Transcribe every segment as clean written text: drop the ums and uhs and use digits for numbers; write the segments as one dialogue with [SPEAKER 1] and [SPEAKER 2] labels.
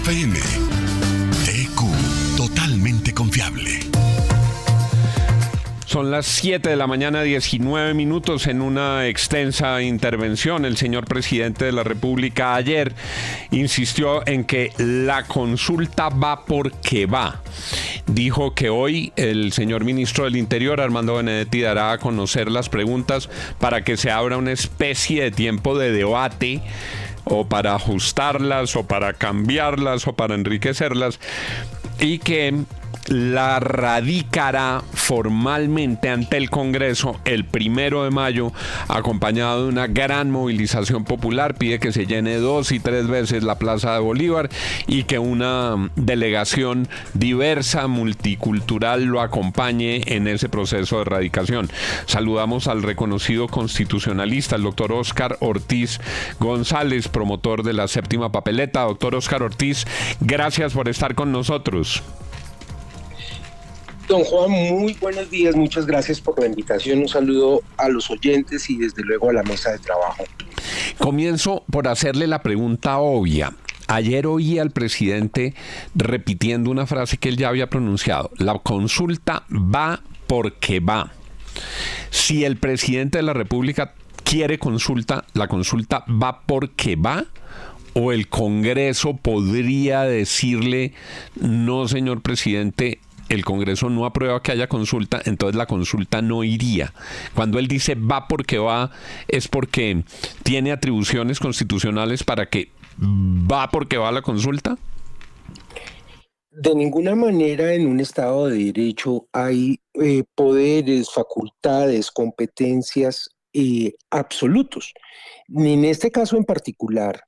[SPEAKER 1] FM. TQ, totalmente confiable.
[SPEAKER 2] Son las 7 de la mañana, 19 minutos. En una extensa intervención, el señor presidente de la República ayer insistió en que la consulta va porque va. Dijo que hoy el señor ministro del Interior, Armando Benedetti, dará a conocer las preguntas para que se abra una especie de tiempo de debate, o para ajustarlas, o para cambiarlas, o para enriquecerlas, y que la radicará formalmente ante el Congreso el 1 de mayo, acompañado de una gran movilización popular. Pide que se llene 2 y 3 veces la Plaza de Bolívar y que una delegación diversa, multicultural, lo acompañe en ese proceso de radicación. Saludamos al reconocido constitucionalista, el doctor Óscar Ortiz González, promotor de la séptima papeleta. Doctor Óscar Ortiz, gracias por estar con nosotros.
[SPEAKER 3] Don Juan, muy buenos días, muchas gracias por la invitación, un saludo a los oyentes y desde luego a la mesa de trabajo.
[SPEAKER 2] Comienzo por hacerle la pregunta obvia. Ayer oí al presidente repitiendo una frase que él ya había pronunciado: la consulta va porque va. Si el presidente de la República quiere consulta, ¿la consulta va porque va? ¿O el Congreso podría decirle: no, señor presidente, el Congreso no aprueba que haya consulta, entonces la consulta no iría? Cuando él dice va porque va, ¿es porque tiene atribuciones constitucionales para que va porque va la consulta?
[SPEAKER 3] De ninguna manera en un Estado de Derecho hay poderes, facultades, competencias absolutos. En este caso en particular,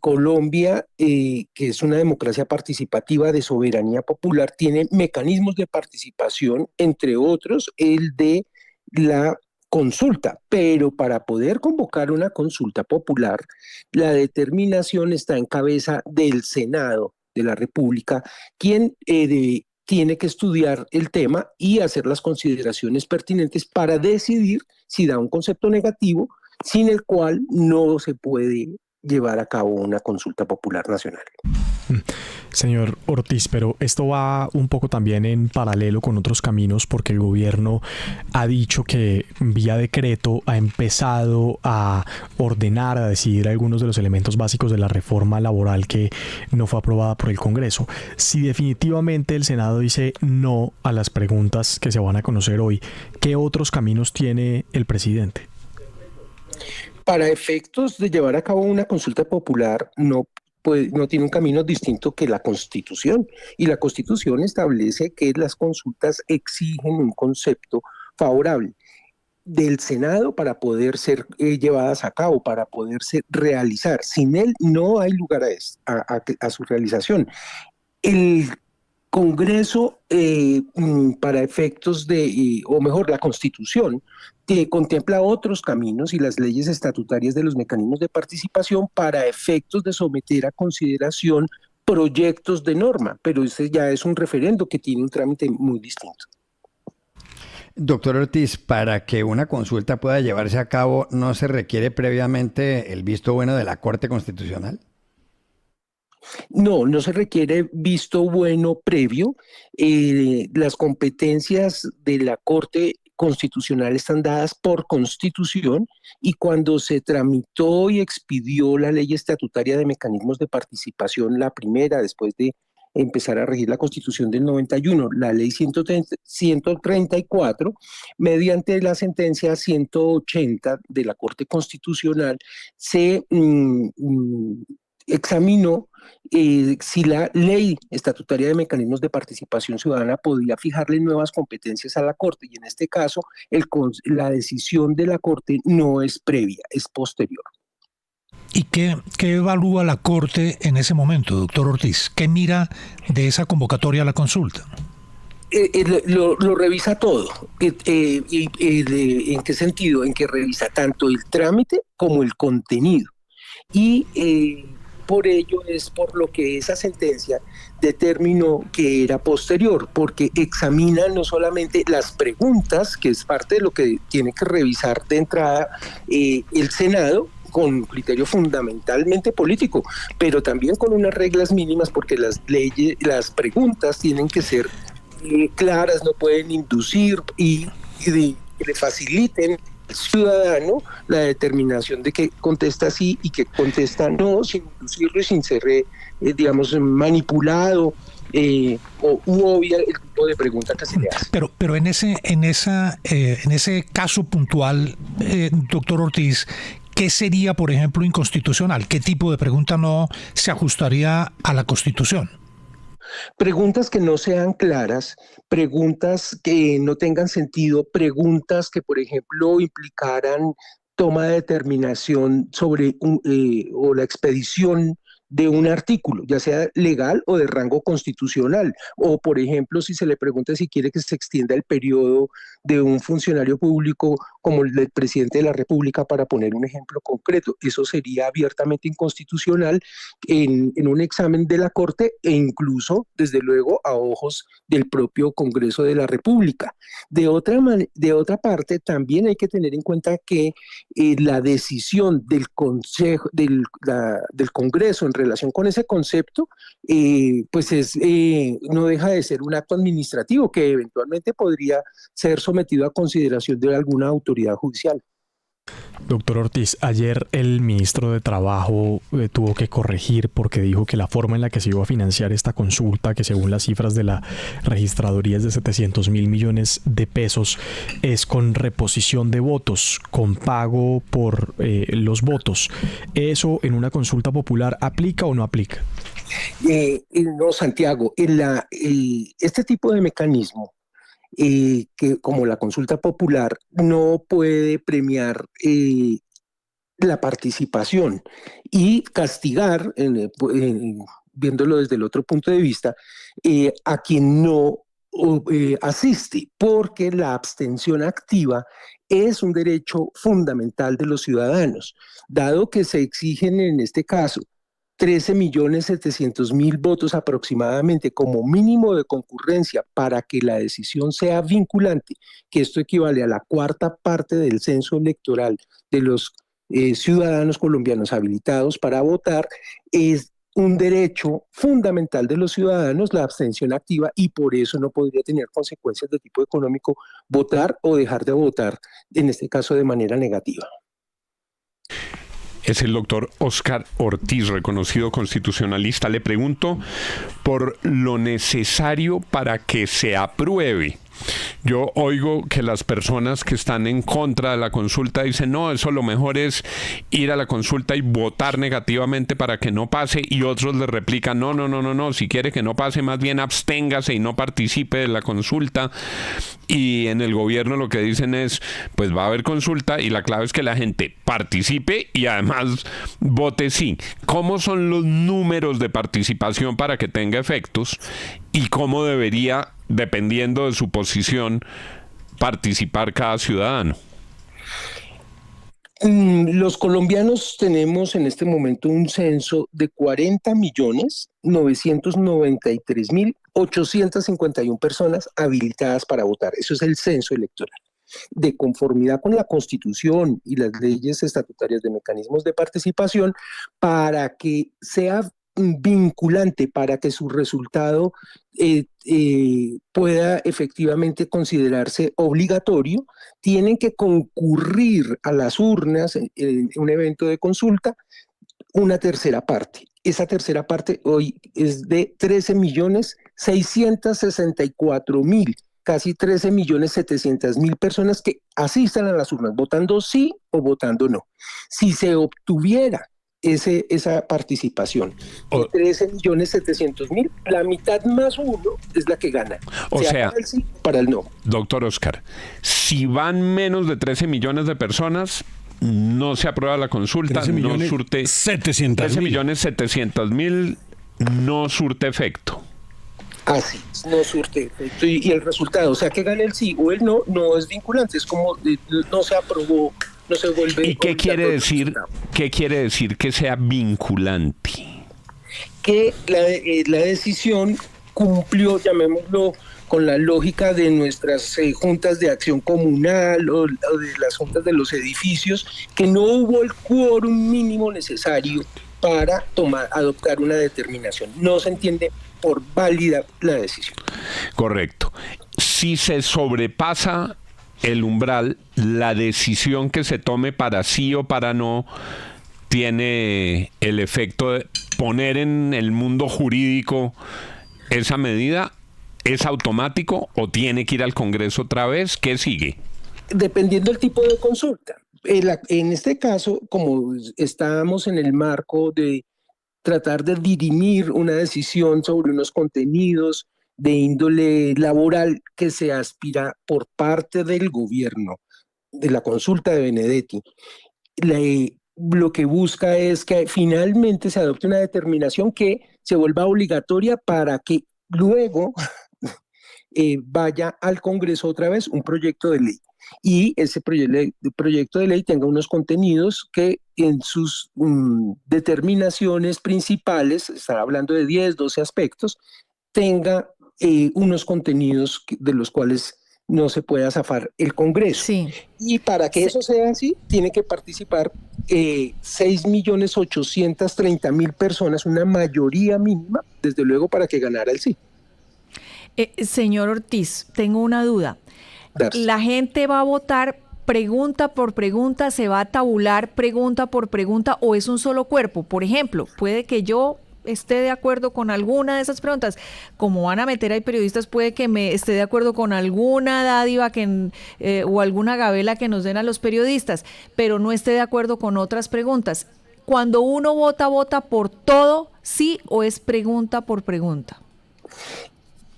[SPEAKER 3] Colombia, que es una democracia participativa de soberanía popular, tiene mecanismos de participación, entre otros el de la consulta, pero para poder convocar una consulta popular, la determinación está en cabeza del Senado de la República, quien tiene que estudiar el tema y hacer las consideraciones pertinentes para decidir si da un concepto negativo, sin el cual no se puede llevar a cabo una consulta popular nacional.
[SPEAKER 4] Señor Ortiz, pero esto va un poco también en paralelo con otros caminos, porque el gobierno ha dicho que vía decreto ha empezado a ordenar, a decidir algunos de los elementos básicos de la reforma laboral que no fue aprobada por el Congreso. Si definitivamente el Senado dice no a las preguntas que se van a conocer hoy, ¿qué otros caminos tiene el presidente?
[SPEAKER 3] Para efectos de llevar a cabo una consulta popular, no tiene un camino distinto que la Constitución. Y la Constitución establece que las consultas exigen un concepto favorable del Senado para poder ser llevadas a cabo, para poderse realizar. Sin él no hay lugar a su realización. El Congreso, para efectos o mejor, la Constitución, que contempla otros caminos y las leyes estatutarias de los mecanismos de participación para efectos de someter a consideración proyectos de norma, pero ese ya es un referendo que tiene un trámite muy distinto.
[SPEAKER 5] Doctor Ortiz, para que una consulta pueda llevarse a cabo, ¿no se requiere previamente el visto bueno de la Corte Constitucional?
[SPEAKER 3] No se requiere visto bueno previo. Las competencias de la Corte Constitucional están dadas por Constitución, y cuando se tramitó y expidió la Ley Estatutaria de Mecanismos de Participación, la primera, después de empezar a regir la Constitución del 91, la Ley 134, mediante la sentencia 180 de la Corte Constitucional, se examinó si la Ley Estatutaria de Mecanismos de Participación Ciudadana podía fijarle nuevas competencias a la Corte, y en este caso la decisión de la Corte no es previa, es posterior.
[SPEAKER 6] ¿Y qué evalúa la Corte en ese momento, doctor Ortiz? ¿Qué mira de esa convocatoria a la consulta?
[SPEAKER 3] Lo revisa todo. ¿En qué sentido? En que revisa tanto el trámite como el contenido. Y por ello es por lo que esa sentencia determinó que era posterior, porque examina no solamente las preguntas, que es parte de lo que tiene que revisar de entrada el Senado, con un criterio fundamentalmente político, pero también con unas reglas mínimas, porque las leyes, las preguntas tienen que ser claras, no pueden inducir y que le faciliten al ciudadano la determinación de que contesta sí y que contesta no, sin inducirlo y sin ser, digamos, manipulado u obvia el tipo de pregunta que se le hace.
[SPEAKER 6] Pero en ese caso puntual, doctor Ortiz, ¿qué sería, por ejemplo, inconstitucional? ¿Qué tipo de pregunta no se ajustaría a la Constitución?
[SPEAKER 3] Preguntas que no sean claras, preguntas que no tengan sentido, preguntas que, por ejemplo, implicaran toma de determinación sobre o la expedición de un artículo, ya sea legal o de rango constitucional, o por ejemplo, si se le pregunta si quiere que se extienda el periodo de un funcionario público como el del presidente de la República, para poner un ejemplo concreto, eso sería abiertamente inconstitucional en un examen de la Corte e incluso, desde luego, a ojos del propio Congreso de la República. De otra parte, también hay que tener en cuenta que la decisión del Consejo, del Congreso en relación con ese concepto, pues no deja de ser un acto administrativo que eventualmente podría ser sometido a consideración de alguna autoridad judicial.
[SPEAKER 4] Doctor Ortiz, ayer el ministro de Trabajo tuvo que corregir porque dijo que la forma en la que se iba a financiar esta consulta, que según las cifras de la registraduría es de 700.000 millones de pesos, es con reposición de votos, con pago por los votos. ¿Eso en una consulta popular aplica o no aplica?
[SPEAKER 3] No, Santiago, este tipo de mecanismo, que como la consulta popular, no puede premiar la participación y castigar, viéndolo desde el otro punto de vista, a quien no asiste, porque la abstención activa es un derecho fundamental de los ciudadanos, dado que se exigen en este caso 13.700.000 votos aproximadamente como mínimo de concurrencia para que la decisión sea vinculante, que esto equivale a la cuarta parte del censo electoral de los ciudadanos colombianos habilitados para votar. Es un derecho fundamental de los ciudadanos la abstención activa, y por eso no podría tener consecuencias de tipo económico votar o dejar de votar, en este caso de manera negativa.
[SPEAKER 2] Es el doctor Óscar Ortiz, reconocido constitucionalista. Le pregunto por lo necesario para que se apruebe. Yo oigo que las personas que están en contra de la consulta dicen, no, eso lo mejor es ir a la consulta y votar negativamente para que no pase, y otros le replican, no, si quiere que no pase, más bien absténgase y no participe de la consulta. Y en el gobierno lo que dicen es, pues va a haber consulta y la clave es que la gente participe y además vote sí. ¿Cómo son los números de participación para que tenga efectos? ¿Y cómo debería, dependiendo de su posición, participar cada ciudadano?
[SPEAKER 3] Los colombianos tenemos en este momento un censo de 40.993.851 personas habilitadas para votar. Eso es el censo electoral. De conformidad con la Constitución y las leyes estatutarias de mecanismos de participación, para que sea vinculante, para que su resultado pueda efectivamente considerarse obligatorio, tienen que concurrir a las urnas en un evento de consulta una tercera parte. Esa tercera parte hoy es de 13.664.000, casi 13.700.000 personas que asistan a las urnas, votando sí o votando no. Si se obtuviera esa participación de 13.700.000, la mitad más uno es la que gana.
[SPEAKER 2] O sea,
[SPEAKER 3] para el sí, para el no.
[SPEAKER 2] Doctor Óscar, si van menos de 13 millones de personas, no se aprueba la consulta, no surte 13.700.000, no surte efecto.
[SPEAKER 3] Así, no surte efecto. Y el resultado, o sea, que gane el sí o el no, no es vinculante, es como no se aprobó. No se vuelve.
[SPEAKER 2] ¿Y qué quiere decir que sea vinculante?
[SPEAKER 3] Que la decisión cumplió, llamémoslo, con la lógica de nuestras juntas de acción comunal o de las juntas de los edificios, que no hubo el quórum mínimo necesario para adoptar una determinación. No se entiende por válida la decisión.
[SPEAKER 2] Correcto. Si se sobrepasa el umbral, la decisión que se tome para sí o para no tiene el efecto de poner en el mundo jurídico esa medida. ¿Es automático o tiene que ir al Congreso otra vez? ¿Qué sigue?
[SPEAKER 3] Dependiendo del tipo de consulta. En este caso, como estábamos en el marco de tratar de dirimir una decisión sobre unos contenidos de índole laboral que se aspira por parte del gobierno, de la consulta de Benedetti, lo que busca es que finalmente se adopte una determinación que se vuelva obligatoria para que luego vaya al Congreso otra vez un proyecto de ley. Y ese proyecto de ley tenga unos contenidos que en sus determinaciones principales, estará hablando de 10, 12 aspectos, tenga unos contenidos de los cuales no se pueda zafar el Congreso.
[SPEAKER 7] Sí.
[SPEAKER 3] Y para que eso sea así, tiene que participar 6.830.000 personas, una mayoría mínima, desde luego, para que ganara el sí.
[SPEAKER 7] Señor Ortiz, tengo una duda.
[SPEAKER 3] Darcy.
[SPEAKER 7] La gente va a votar pregunta por pregunta, se va a tabular pregunta por pregunta, o es un solo cuerpo. Por ejemplo, puede que yo esté de acuerdo con alguna de esas preguntas. Como van a meter ahí periodistas, puede que me esté de acuerdo con alguna dádiva o alguna gabela que nos den a los periodistas, pero no esté de acuerdo con otras preguntas. Cuando uno vota por todo, ¿sí o es pregunta por pregunta?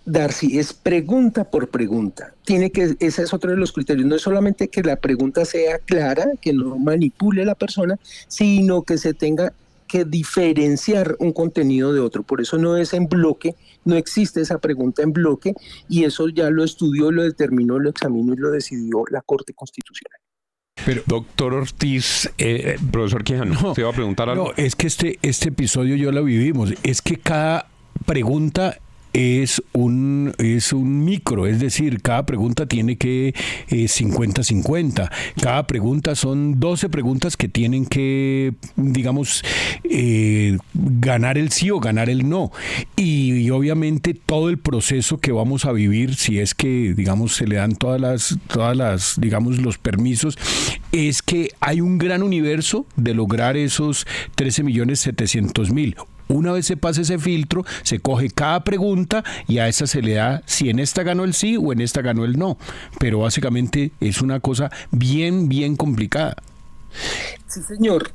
[SPEAKER 3] Darcy, es pregunta por pregunta. Ese es otro de los criterios. No es solamente que la pregunta sea clara, que no manipule a la persona, sino que se tenga que diferenciar un contenido de otro. Por eso no es en bloque, no existe esa pregunta en bloque, y eso ya lo estudió, lo determinó, lo examinó y lo decidió la Corte Constitucional.
[SPEAKER 2] Pero, doctor Ortiz, profesor Quijano, ¿se iba a preguntar algo?
[SPEAKER 8] No, es que este episodio yo lo vivimos. Es que cada pregunta es un micro, es decir, cada pregunta tiene que 50-50. Cada pregunta son 12 preguntas que tienen que, digamos, ganar el sí o ganar el no. Y obviamente todo el proceso que vamos a vivir, si es que, digamos, se le dan todas las, digamos, los permisos, es que hay un gran universo de lograr esos 13.700.000. Una vez se pasa ese filtro, se coge cada pregunta y a esa se le da si en esta ganó el sí o en esta ganó el no. Pero básicamente es una cosa bien, bien complicada.
[SPEAKER 3] Sí, señor.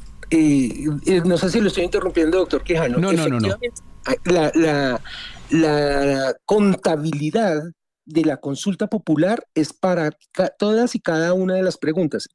[SPEAKER 3] No sé si lo estoy interrumpiendo, doctor Quijano.
[SPEAKER 8] No.
[SPEAKER 3] La contabilidad de la consulta popular es para todas y cada una de las preguntas.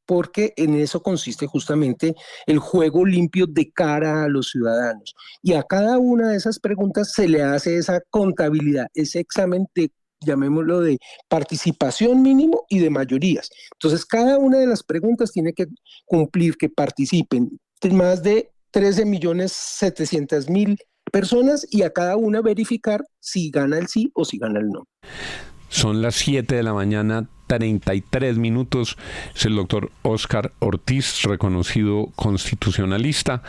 [SPEAKER 3] Porque en eso consiste justamente el juego limpio de cara a los ciudadanos. Y a cada una de esas preguntas se le hace esa contabilidad, ese examen de, llamémoslo, de participación mínimo y de mayorías. Entonces, cada una de las preguntas tiene que cumplir que participen más de 13.700.000 personas, y a cada una verificar si gana el sí o si gana el no.
[SPEAKER 2] Son las 7 de la mañana, 33 minutos. Es el doctor Óscar Ortiz, reconocido constitucionalista.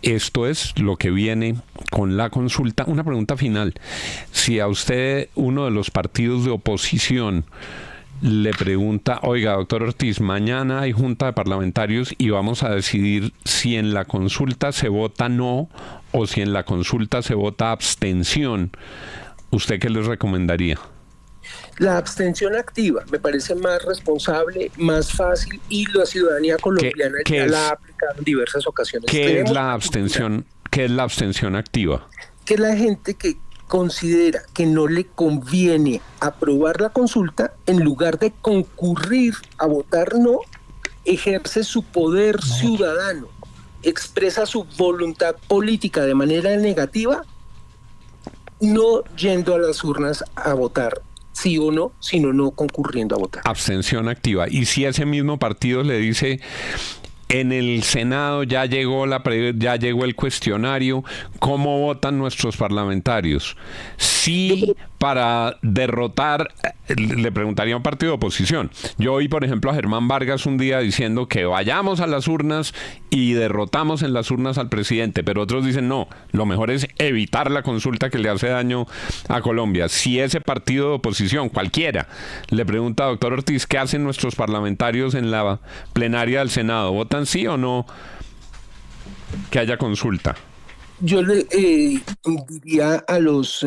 [SPEAKER 2] Esto es lo que viene con la consulta. Una pregunta final. Si a usted uno de los partidos de oposición le pregunta, oiga, doctor Ortiz, mañana hay junta de parlamentarios y vamos a decidir si en la consulta se vota no o si en la consulta se vota abstención, ¿usted qué les recomendaría?
[SPEAKER 3] La abstención activa me parece más responsable, más fácil, y la ciudadanía colombiana ya la ha aplicado en diversas ocasiones.
[SPEAKER 2] ¿Qué es la abstención activa?
[SPEAKER 3] Que la gente que considera que no le conviene aprobar la consulta, en lugar de concurrir a votar no, ejerce su poder ciudadano, expresa su voluntad política de manera negativa, no yendo a las urnas a votar sí o no, sino no concurriendo a votar.
[SPEAKER 2] Abstención activa. Y si ese mismo partido le dice, en el Senado ya llegó el cuestionario, ¿cómo votan nuestros parlamentarios? Sí, para derrotar, le preguntaría a un partido de oposición. Yo oí, por ejemplo, a Germán Vargas un día diciendo que vayamos a las urnas y derrotamos en las urnas al presidente, pero otros dicen no, lo mejor es evitar la consulta que le hace daño a Colombia. Si ese partido de oposición, cualquiera, le pregunta a doctor Ortiz, ¿qué hacen nuestros parlamentarios en la plenaria del Senado? ¿Votan sí o no que haya consulta?
[SPEAKER 3] Yo le diría a los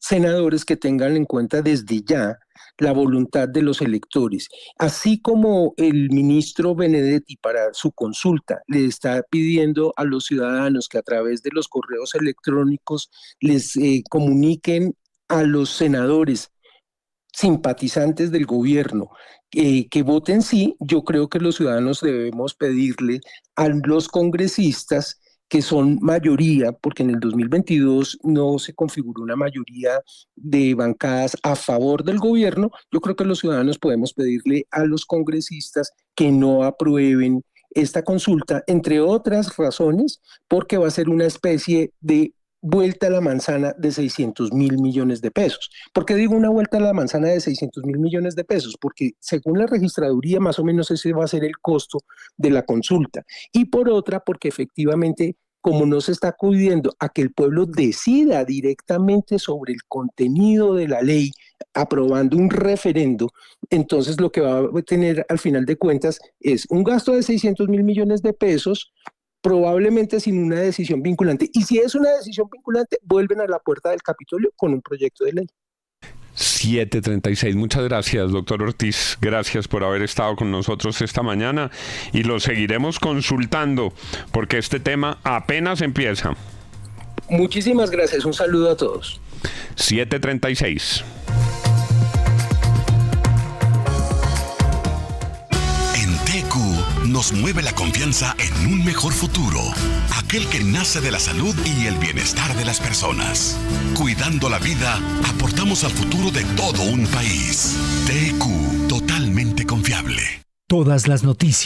[SPEAKER 3] senadores que tengan en cuenta desde ya la voluntad de los electores. Así como el ministro Benedetti para su consulta le está pidiendo a los ciudadanos que a través de los correos electrónicos les comuniquen a los senadores simpatizantes del gobierno que voten sí, yo creo que los ciudadanos debemos pedirle a los congresistas que son mayoría, porque en el 2022 no se configuró una mayoría de bancadas a favor del gobierno, yo creo que los ciudadanos podemos pedirle a los congresistas que no aprueben esta consulta, entre otras razones, porque va a ser una especie de vuelta a la manzana de 600.000 millones de pesos. ¿Por qué digo una vuelta a la manzana de 600.000 millones de pesos? Porque según la registraduría, más o menos ese va a ser el costo de la consulta. Y por otra, porque efectivamente, como no se está acudiendo a que el pueblo decida directamente sobre el contenido de la ley, aprobando un referendo, entonces lo que va a tener al final de cuentas es un gasto de 600.000 millones de pesos, probablemente sin una decisión vinculante. Y si es una decisión vinculante, vuelven a la puerta del Capitolio con un proyecto de ley.
[SPEAKER 2] 7:36. Muchas gracias, doctor Ortiz. Gracias por haber estado con nosotros esta mañana y lo seguiremos consultando porque este tema apenas empieza.
[SPEAKER 3] Muchísimas gracias. Un saludo a todos.
[SPEAKER 2] 7:36.
[SPEAKER 1] Nos mueve la confianza en un mejor futuro, aquel que nace de la salud y el bienestar de las personas. Cuidando la vida, aportamos al futuro de todo un país. TQ, totalmente confiable.
[SPEAKER 9] Todas las noticias.